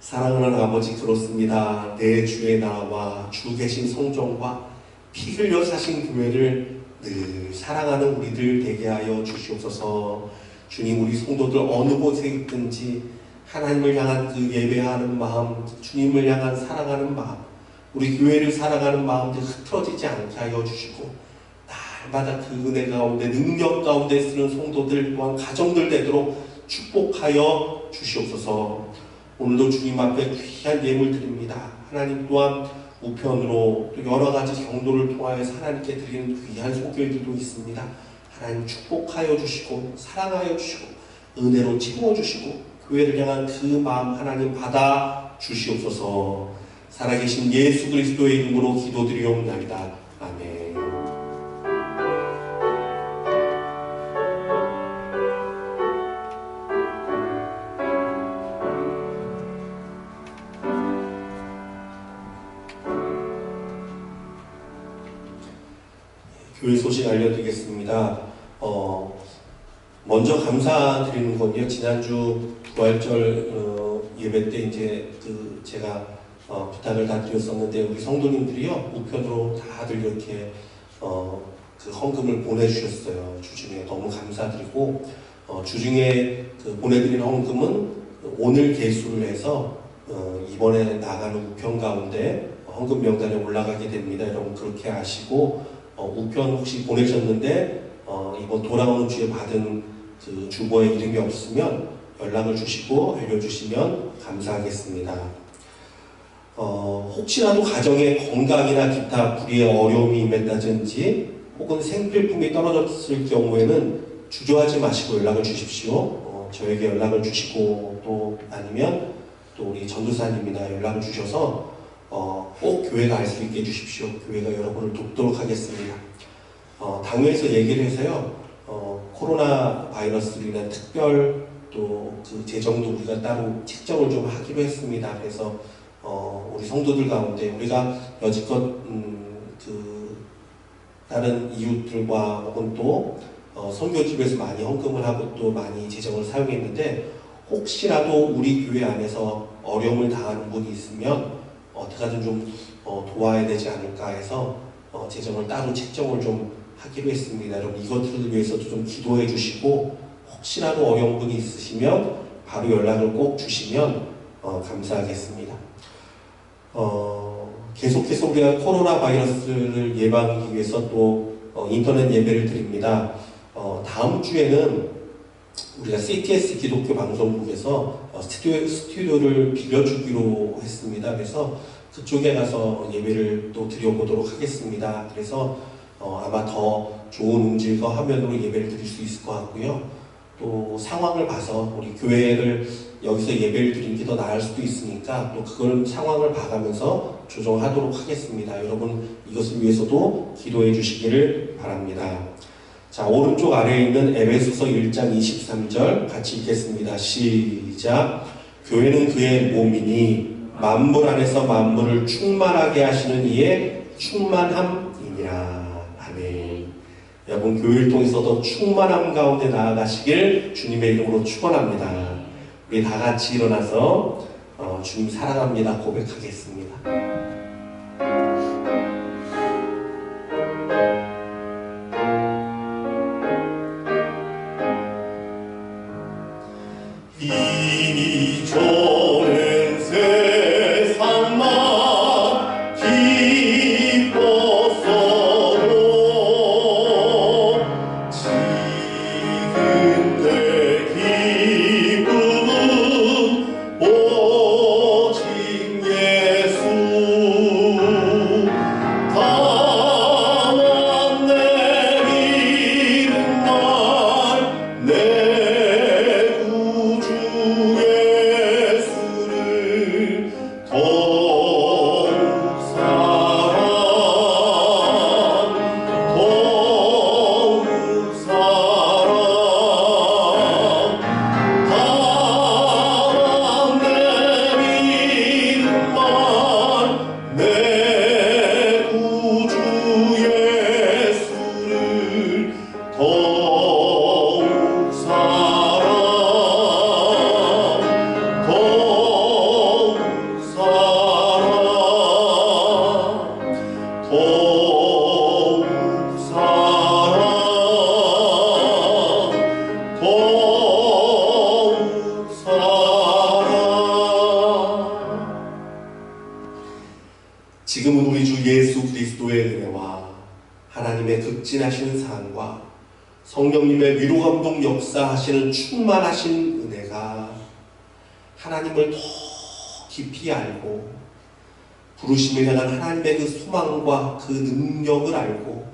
사랑하는 아버지, 그렇습니다. 내 주의 나라와 주 계신 성전과 피 흘려 사신 교회를 늘 사랑하는 우리들 되게 하여 주시옵소서. 주님, 우리 성도들 어느 곳에 있든지 하나님을 향한 그 예배하는 마음, 주님을 향한 사랑하는 마음, 우리 교회를 사랑하는 마음들 흐트러지지 않게 하여 주시고 날마다 그 은혜 가운데 능력 가운데 쓰는 성도들 또한 가정들 되도록 축복하여 주시옵소서. 오늘도 주님 앞에 귀한 예물 드립니다. 하나님 또한 우편으로 또 여러 가지 경도를 통하여서 하나님께 드리는 귀한 소교들도 있습니다. 하나님 축복하여 주시고 사랑하여 주시고 은혜로 채워주시고 교회를 향한 그 마음 하나님 받아 주시옵소서. 살아계신 예수 그리스도의 이름으로 기도드리옵나이다. 아멘. 교회 소식 알려드리겠습니다. 먼저 감사드리는 건요. 지난주 부활절 예배 때 이제 제가 부탁을 다 드렸었는데 우리 성도님들이요 우편으로 다들 이렇게 그 헌금을 보내주셨어요. 주중에 너무 감사드리고 주중에 그 보내드린 헌금은 오늘 개수를 해서 이번에 나가는 우편 가운데 헌금 명단에 올라가게 됩니다. 여러분 그렇게 아시고 우편 혹시 보내셨는데 이번 돌아오는 주에 받은 그 주보에 이름이 없으면 연락을 주시고 알려주시면 감사하겠습니다. 혹시라도 가정에 건강이나 기타 불의의 어려움이 임했다든지 혹은 생필품이 떨어졌을 경우에는 주저하지 마시고 연락을 주십시오. 저에게 연락을 주시고 또 아니면 또 우리 전도사님이나 연락을 주셔서 꼭 교회가 알 수 있게 해주십시오. 교회가 여러분을 돕도록 하겠습니다. 당회에서 얘기를 해서요, 코로나 바이러스로 인한 특별 또 그 재정도 우리가 따로 책정을 좀 하기로 했습니다. 그래서 우리 성도들 가운데 우리가 여지껏 그 다른 이웃들과 혹은 또 선교집에서 많이 헌금을 하고 또 많이 재정을 사용했는데, 혹시라도 우리 교회 안에서 어려움을 당하는 분이 있으면 어떻게든 좀 도와야 되지 않을까 해서 재정을 따로 책정을 좀 하기로 했습니다. 여러분 이것들을 위해서도 좀 기도해 주시고, 혹시라도 어려운 분이 있으시면 바로 연락을 꼭 주시면 감사하겠습니다. 계속해서 우리가 코로나 바이러스를 예방하기 위해서 또 인터넷 예배를 드립니다. 다음 주에는 우리가 CTS 기독교 방송국에서 스튜디오를 빌려주기로 했습니다. 그래서 그쪽에 가서 예배를 또 드려보도록 하겠습니다. 그래서 아마 더 좋은 음질과 화면으로 예배를 드릴 수 있을 것 같고요. 또 상황을 봐서 우리 교회를 여기서 예배를 드리는 게 더 나을 수도 있으니까 또 그걸 상황을 봐가면서 조정하도록 하겠습니다. 여러분 이것을 위해서도 기도해 주시기를 바랍니다. 자, 오른쪽 아래에 있는 에베소서 1장 23절 같이 읽겠습니다. 시작. 교회는 그의 몸이니 만물 안에서 만물을 충만하게 하시는 이의 충만함이니라. 아멘. 여러분 교회를 통해서 더 충만함 가운데 나아가시길 주님의 이름으로 축원합니다. 우리 다 같이 일어나서 주님 사랑합니다 고백하겠습니다. 이미 저는 세상만 기뻤어도 지금 내 기쁨은 오직 예수 다만 내리는 날 내 구주 예수를 더욱 사랑 더욱 사랑 다만 내리는 말 내 구주 예수를 더욱 사랑 더욱 사랑 더욱 사랑 더욱 사랑. 지금은 우리 주 예수 그리스도의 은혜와 하나님의 극진하신 사랑과 성령님의 위로 감동 역사하시는 충만하신 은혜가 하나님을 더 깊이 알고 부르심을 향한 하나님의 그 소망과 그 능력을 알고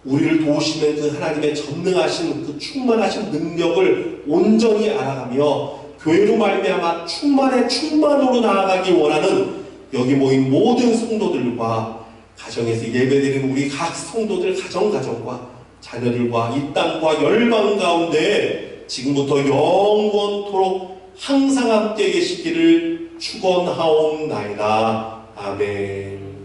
우리를 도우시는 그 하나님의 전능하신 그 충만하신 능력을 온전히 알아가며 교회로 말미암아 충만의 충만으로 나아가기 원하는 여기 모인 모든 성도들과 가정에서 예배드리는 우리 각 성도들 가정과 자녀들과 이 땅과 열방 가운데 지금부터 영원토록 항상 함께 계시기를 축원하옵나이다. 아멘.